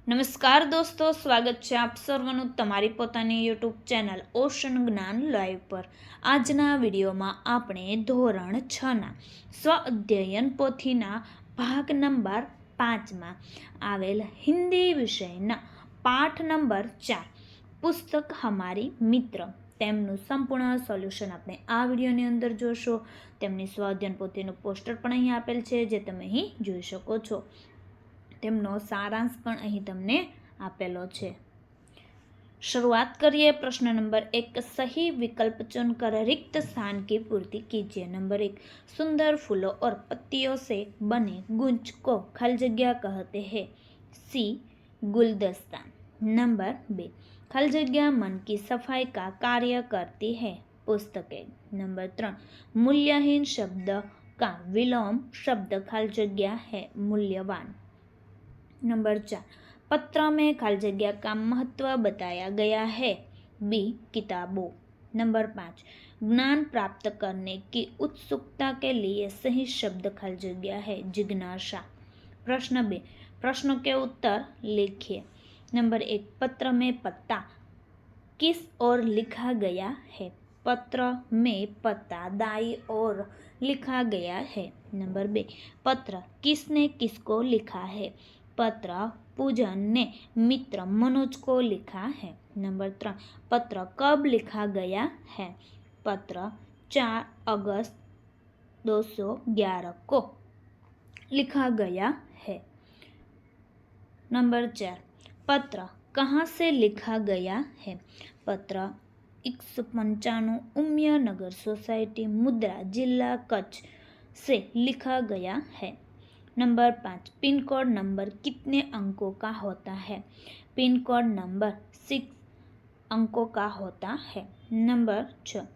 નમસ્કાર દોસ્તો, સ્વાગત છે આપ સર્વનું તમારી પોતાની યુટ્યુબ ચેનલ ઓશન જ્ઞાન લાઈવ પર। આજના વિડીયોમાં આપણે ધોરણ 6ના સ્વ અધ્યયન પોથીના ભાગ નંબર 5માં આવેલ હિન્દી વિષયના પાઠ નંબર 4 પુસ્તક હમારી મિત્ર તેમનું સંપૂર્ણ સોલ્યુશન આપણે આ વિડીયોની અંદર જોશો। તેમની સ્વ અધ્યયન પોથીનું પોસ્ટર પણ અહીં આપેલ છે, જે તમે અહીં જોઈ શકો છો। તેમનો સારાંશ પણ અહીં તમને આપેલો છે। शुरुआत करिए। प्रश्न नंबर 1, सही विकल्प चुनकर रिक्त स्थान की पूर्ति कीजिए। नंबर 1, सुंदर फूलों और पत्तियों से बने गुंज को खाली जगह कहते हैं। सी, गुलदस्ता। नंबर 2, खाली जगह मन की सफाई का कार्य करती है। पुस्तकें। नंबर 3, मूल्यहीन शब्द का विलोम शब्द खाली जगह है मूल्यवान। नंबर 4, पत्र में खाली जगह का महत्व बताया गया है। बी, किताबों। नंबर 5, ज्ञान प्राप्त करने की उत्सुकता के लिए सही शब्द खाली जगह है जिज्ञासा। प्रश्न 2, प्रश्नों के उत्तर लिखिए। नंबर 1, पत्र में पत्ता किस ओर लिखा गया है। पत्र में पत्ता दाई ओर लिखा गया है। नंबर 2, पत्र किसने किसको लिखा है। पत्र पूजन ने मित्र मनोज को लिखा है। नंबर 3, पत्र कब लिखा गया है। पत्र 4 अगस्त 2011 को लिखा गया है। नंबर 4, पत्र कहाँ से लिखा गया है। पत्र 195 उमिया नगर सोसाइटी मुद्रा जिला कच्छ से लिखा गया है। नंबर 5, पिन कोड नंबर कितने अंकों का होता है। पिन कोड नंबर 6 अंकों का होता है। नंबर 6,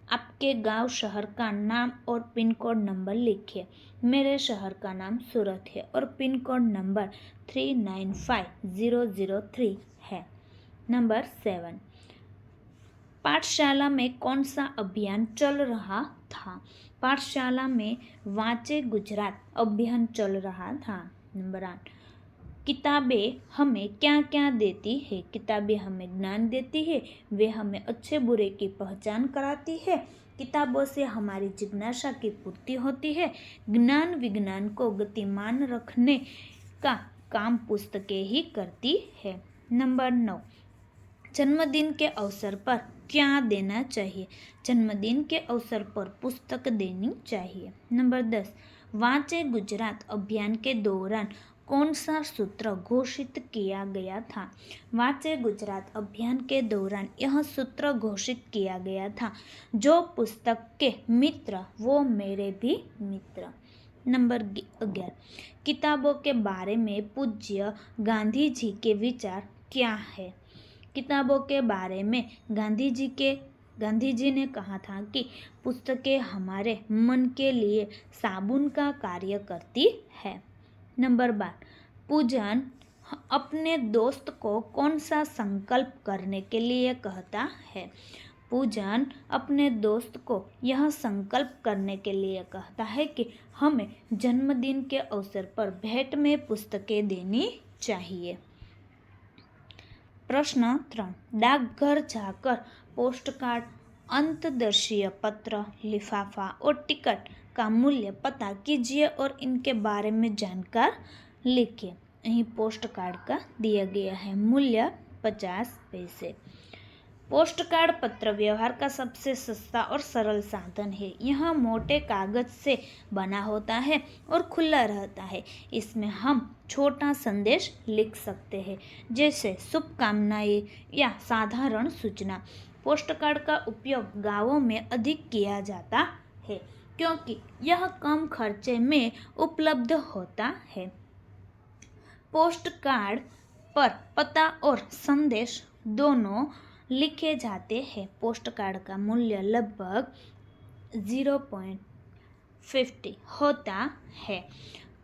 आपके गांव शहर का नाम और पिन कोड नंबर लिखिए। मेरे शहर का नाम सूरत है और पिन कोड नंबर 395003 है। नंबर 7, पाठशाला में कौन सा अभियान चल रहा था। पाठशाला में वांचे गुजरात अभियान चल रहा था। नंबर 8, किताबें हमें क्या क्या देती है। किताबें हमें ज्ञान देती है, वे हमें अच्छे बुरे की पहचान कराती है। किताबों से हमारी जिज्ञासा की पूर्ति होती है। ज्ञान विज्ञान को गतिमान रखने का काम पुस्तकें ही करती है। नंबर 9, जन्मदिन के अवसर पर क्या देना चाहिए। जन्मदिन के अवसर पर पुस्तक देनी चाहिए। नंबर 10, वांचे गुजरात अभियान के दौरान कौन सा सूत्र घोषित किया गया था। वांचे गुजरात अभियान के दौरान यह सूत्र घोषित किया गया था, जो पुस्तक के मित्र वो मेरे भी मित्र। नंबर 11, किताबों के बारे में पूज्य गांधी जी के विचार क्या है। किताबों के बारे में गांधी जी ने कहा था कि पुस्तकें हमारे मन के लिए साबुन का कार्य करती है। नंबर 12, पूजन अपने दोस्त को कौन सा संकल्प करने के लिए कहता है। पूजन अपने दोस्त को यह संकल्प करने के लिए कहता है कि हमें जन्मदिन के अवसर पर भेंट में पुस्तकें देनी चाहिए। प्रश्न 3, डाकघर जाकर पोस्टकार्ड, अंतर्देशीय पत्र, लिफाफा और टिकट का मूल्य पता कीजिए और इनके बारे में जानकर लिखिए। यही पोस्टकार्ड का दिया गया है मूल्य 50 पैसे। पोस्टकार्ड पत्र व्यवहार का सबसे सस्ता और सरल साधन है। यह मोटे कागज से बना होता है और खुला रहता है। इसमें हम छोटा संदेश लिख सकते हैं, जैसे शुभकामनाएं या साधारण सूचना। पोस्टकार्ड का उपयोग गांवों में अधिक किया जाता है, क्योंकि यह कम खर्चे में उपलब्ध होता है। पोस्टकार्ड पर पता और संदेश दोनों लिखे जाते हैं। पोस्टकार्ड का मूल्य लगभग 0.50 होता है।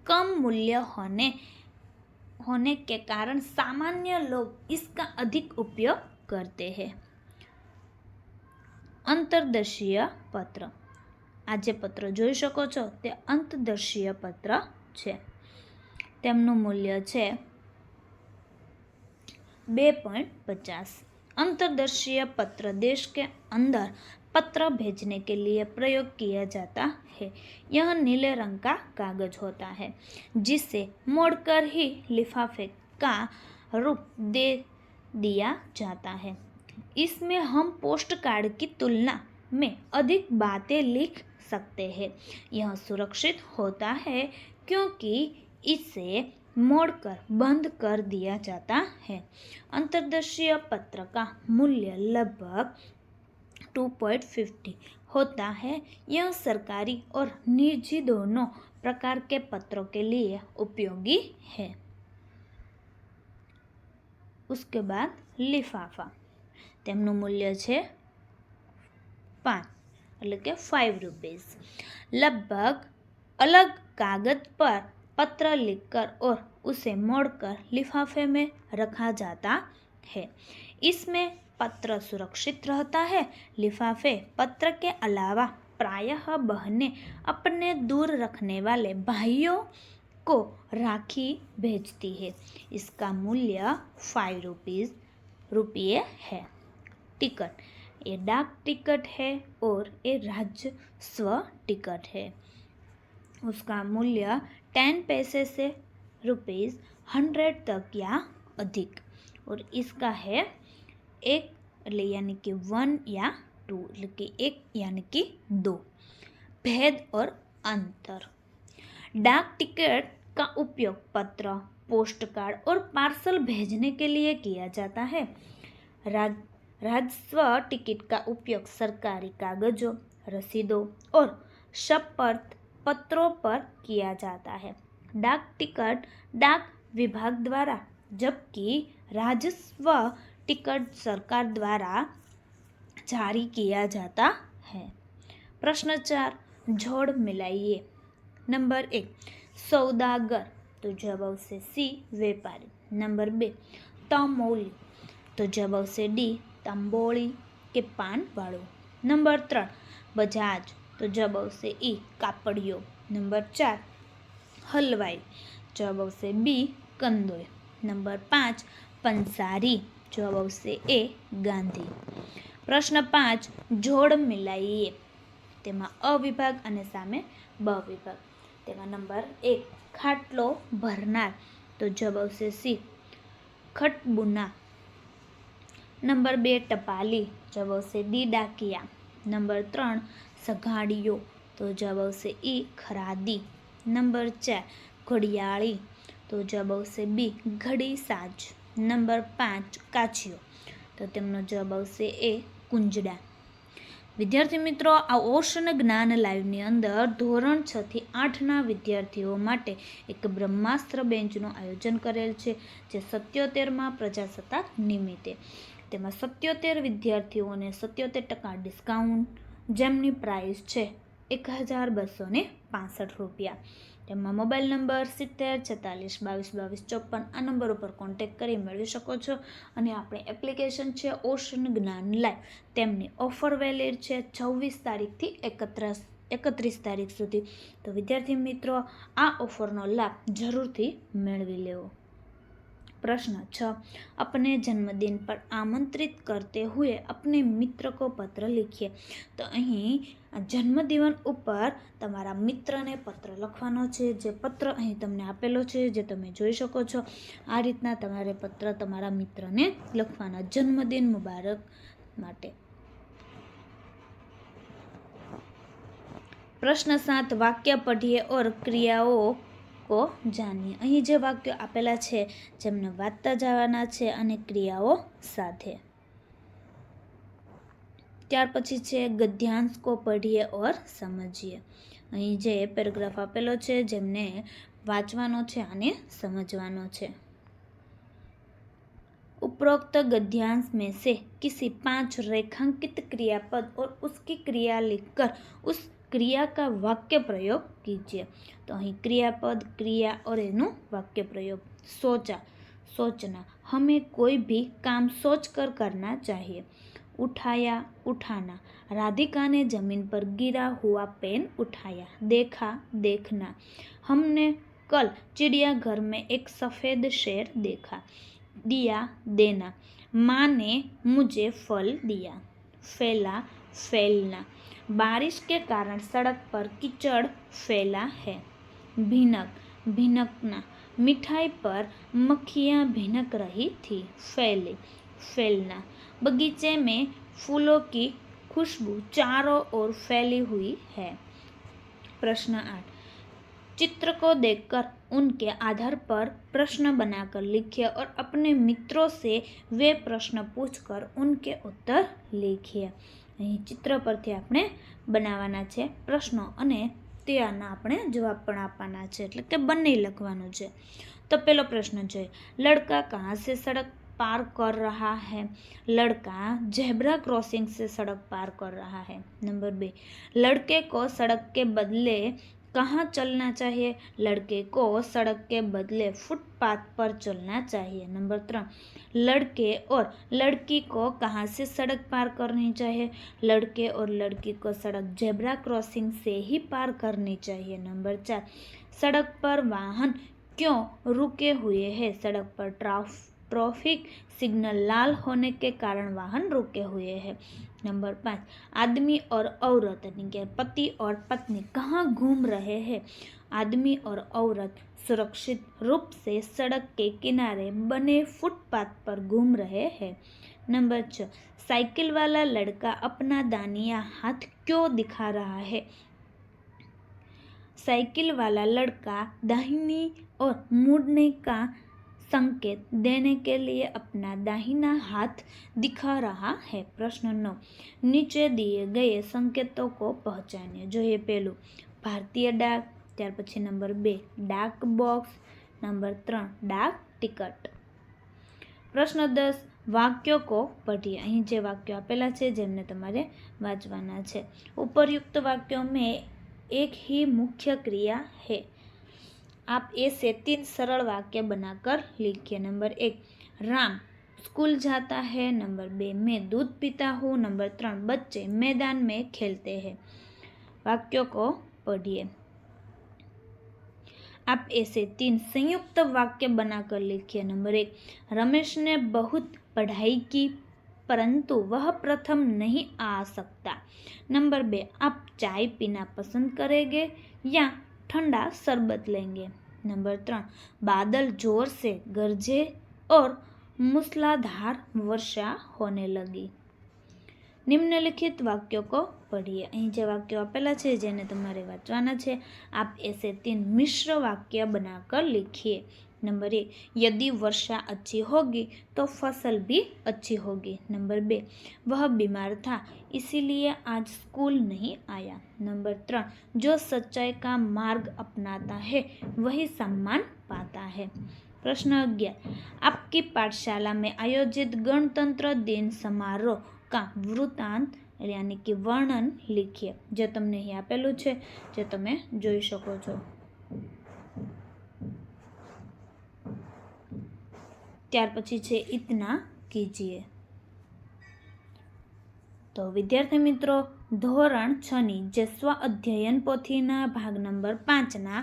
कम मूल्य होने के कारण सामान्य लोग इसका अधिक उपयोग करते हैं। अंतर्देशीय पत्र, आज पत्र જોઈ શકો છો તે અંતર્દેशीय પત્ર છે। તેમનું મૂલ્ય છે 2.50। अंतर्देशीय पत्र देश के अंदर पत्र भेजने के लिए प्रयोग किया जाता है। यह नीले रंग का कागज होता है जिसे मोड़कर ही लिफाफे का रूप दे दिया जाता है। इसमें हम पोस्ट कार्ड की तुलना में अधिक बातें लिख सकते हैं। यह सुरक्षित होता है क्योंकि इसे मोड़कर बंद कर दिया जाता है। अंतर्देशीय पत्र का मूल्य लगभग 2.50 होता है। यह सरकारी और निजी दोनों प्रकार के पत्रों के लिए उपयोगी है। उसके बाद लिफाफा, તેમનું મૂલ્ય છે 5 એટલે કે 5 रुपीज़। लगभग अलग कागज पर पत्र लिखकर और उसे मोड़कर लिफाफे में रखा जाता है। इसमें पत्र सुरक्षित रहता है। लिफाफे पत्र के अलावा प्रायः बहनें अपने दूर रखने वाले भाइयों को राखी भेजती है। इसका मूल्य 5 रुपये है। टिकट, ये डाक टिकट है और ये राजस्व टिकट है। उसका मूल्य 10 पैसे से ₹100 तक या अधिक, और इसका है 1 यानी कि 1 या 2 એટલે કે 1 यानी कि 2। भेद और अंतर, डाक टिकट का उपयोग पत्र, पोस्ट कार्ड और पार्सल भेजने के लिए किया जाता है। राजस्व टिकट का उपयोग सरकारी कागजों, रसीदों और शपथ पत्रों पर किया जाता है। डाक टिकट डाक विभाग द्वारा, जबकि राजस्व टिकट सरकार द्वारा जारी किया जाता है। प्रश्न 4, जोड़ मिलाइए। नंबर 1, सौदागर, तो जवाब आवશે सी, વેપારી। नंबर 2, તમૌલી, तो जवाब આવશે डी, તંબોળી કે પાનવાળો। नंबर 3, બજાજ, तो जवाब આવશે ई, કાપડિયો। नंबर 4, હલવાઈ, जवाब આવશે बी, કંદોઈ। नंबर 5, पंसारी, जवाब આવશે ए, ગાંધી। प्रश्न 5, જોડ મિલાઈએ। તેમાં અ વિભાગ અને સામે બ વિભાગ। તેમાં નંબર 1, ખાટલો ભરનાર, તો જવાબ આવશે સી, ખટબુના। नंबर 2, टपाली, जवाब આવશે डी, डाकिया। नंबर 3, सघाड़ियो, तो जवाब આવશે ई, खरादी। नंबर 4, घड़ियाली, तो जवाब આવશે बी, घड़ी साज। नंबर 5, काचियो, तो તેમનો જવાબ આવશે ए, કુંજડા। વિદ્યાર્થી મિત્રો, આ ઓશન જ્ઞાન લાઈવની અંદર ધોરણ 6 થી 8ના વિદ્યાર્થીઓ માટે એક બ્રહ્માસ્ત્ર બેન્ચનું આયોજન કરેલ છે, જે 77મા પ્રજાસત્તાક નિમિત્તે। તેમાં 77 વિદ્યાર્થીઓને 77% ડિસ્કાઉન્ટ, જેમની પ્રાઇસ છે 1265 રૂપિયા। તેમાં મોબાઈલ નંબર 70 46 22 22 54 આ નંબર ઉપર કોન્ટેક્ટ કરી મેળવી શકો છો। અને આપણી એપ્લિકેશન છે ઓશન જ્ઞાન લાઈવ, તેમની ઓફર વેલિડ છે 26 તારીખથી 31 તારીખ સુધી। તો વિદ્યાર્થી મિત્રો, આ ઓફરનો લાભ જરૂરથી મેળવી લેવો। प्रश्न 6, अपने जन्मदिन पर आमंत्रित करते हुए अपने मित्र को पत्र लिखिए। तो अहीं जन्मदिन पर तमारा मित्र ने पत्र लखवानो छे, जे पत्र अहीं तमने आपेलो छे, जे तमे जोई शको छो। आ रीतना तमारे पत्र तमारा मित्र ने लखवाना, जन्मदिन मुबारक माटे। प्रश्न 7, वाक्य पढ़िए और क्रियाओं को जानिए। અહીં જે વાક્યો આપેલા છે જેમને વાંચતા જવાના છે અને ક્રિયાઓ સાથે। ત્યાર પછી છે ગદ્यांश को पढ़िए और समझिए। અહીં જે પેરેગ્રાફ આપેલો છે જેમને વાંચવાનો છે અને સમજવાનો છે। उपरोक्त गद्यांश में से किसी 5 रेखांकित क्रियापद और उसकी क्रिया लिखकर उस क्रिया का वाक्य प्रयोग कीजिए। तो अहीं क्रियापद, क्रिया और एनु वाक्य प्रयोग। सोचा, सोचना, हमें कोई भी काम सोच कर करना चाहिए। उठाया, उठाना, राधिका ने जमीन पर गिरा हुआ पेन उठाया। देखा, देखना, हमने कल चिड़ियाघर में एक सफ़ेद शेर देखा। दिया देना, माँ ने मुझे फल दिया। फैला फैलना, बारिश के कारण सड़क पर कीचड़ फैला है। भिनक भिनकना, मिठाई पर मक्खियाँ भिनक रही थी। फैले फैलना, बगीचे में फूलों की खुशबू चारों ओर फैली हुई है। प्रश्न 8, चित्र को देखकर उनके आधार पर प्रश्न बनाकर लिखिए और अपने मित्रों से वे प्रश्न पूछकर उनके उत्तर लिखिए। અહીં ચિત્ર પરથી આપણે બનાવવાના છે પ્રશ્નો અને તેના આપણે જવાબ પણ આપવાના છે, એટલે કે બંને લખવાનું છે। તો પહેલો પ્રશ્ન જોઈએ, લડકા કહાં से सड़क पार कर रहा है? लड़का जेब्रा क्रॉसिंग से सड़क पार कर रहा है। नंबर 2, लड़के को सड़क के बदले कहाँ चलना चाहिए? लड़के को सड़क के बदले फुटपाथ पर चलना चाहिए। नंबर 3, लड़के और लड़की को कहाँ से सड़क पार करनी चाहिए? लड़के और लड़की को सड़क जेब्रा क्रॉसिंग से ही पार करनी चाहिए। नंबर 4, सड़क पर वाहन क्यों रुके हुए हैं? सड़क पर ट्रैफिक सिग्नल लाल होने के कारण वाहन रुके हुए हैं। नंबर 5, आदमी और औरत यानी कि पति और पत्नी कहाँ घूम रहे हैं? आदमी और औरत सुरक्षित रूप से सड़क के किनारे बने फुटपाथ पर घूम रहे हैं। नंबर 6, साइकिल वाला लड़का अपना दाहिना हाथ क्यों दिखा रहा है? साइकिल वाला लड़का दाहिनी और मुड़ने का संकेत देने के लिए अपना दाहिना हाथ दिखा रहा है। प्रश्न 9, नीचे दिए गए संकेतों को पहचानिए। जो ये पहलू भारतीय डाक, त्यार पछी नंबर 2 डाक बॉक्स, नंबर 3 डाक टिकट। प्रश्न 10, वाक्यों को पढ़िए। અહીં જે વાક્યો આપેલા છે જેમને તમારે વાંચવાના છે। ઉપરયુક્ત વાક્યોं में एक ही मुख्य क्रिया है। आप ऐसे 3 सरल वाक्य बनाकर लिखिए। नंबर 1, राम स्कूल जाता है। नंबर 2, मैं दूध पीता हूँ। नंबर 3, बच्चे मैदान में खेलते हैं। वाक्यों को पढ़िए। आप ऐसे 3 संयुक्त वाक्य बनाकर लिखिए। नंबर 1, रमेश ने बहुत पढ़ाई की परंतु वह प्रथम नहीं आ सकता। नंबर 2, आप चाय पीना पसंद करेंगे या ठंडा शरबत लेंगे। नंबर 3, बादल जोर से गरजे और मूसलाधार वर्षा होने लगी। निम्नलिखित वाक्यों को पढ़िए। અહીં જે વાક્યો આપેલા છે જેને તમારે વાંચવાના છે, आप ऐसे 3 मिश्र वाक्य बनाकर लिखिए। नंबर 1, यदि वर्षा अच्छी होगी तो फसल भी अच्छी होगी। नंबर 2, वह बीमार था इसीलिए आज स्कूल नहीं आया। नंबर 3, जो सच्चाई का मार्ग अपनाता है वही सम्मान पाता है। प्रश्न 11, आपकी पाठशाला में आयोजित गणतंत्र दिन समारोह का वृत्तांत यानी कि वर्णन लिखिए। जो तमने અહીં આપેલું છે જે તમે જોઈ શકો છો। ત્યાર પછી છે इतना कीजिए। तो विद्यार्थी मित्रों, ધોરણ 6 ની જે સ્વ અધ્યયન પોથીના ભાગ નંબર 5ના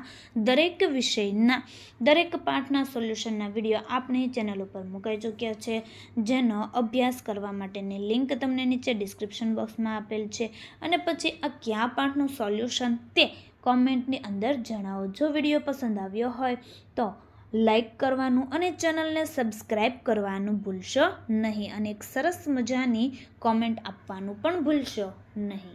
દરેક વિષયના દરેક પાઠના સોલ્યુશનના વિડીયો આપણી ચેનલ ઉપર મુકાઈ ચૂક્યા છે, જેનો અભ્યાસ કરવા માટેની લિંક તમને નીચે ડિસ્ક્રિપ્શન બોક્સમાં આપેલ છે। અને પછી આ કયા પાઠનું સોલ્યુશન તે કોમેન્ટની અંદર જણાવો। જો વિડીયો પસંદ આવ્યો હોય તો લાઈક કરવાનું અને ચેનલને સબસ્ક્રાઈબ કરવાનું ભૂલશો નહીં, અને એક સરસ મજાની કોમેન્ટ આપવાનું પણ ભૂલશો નહીં।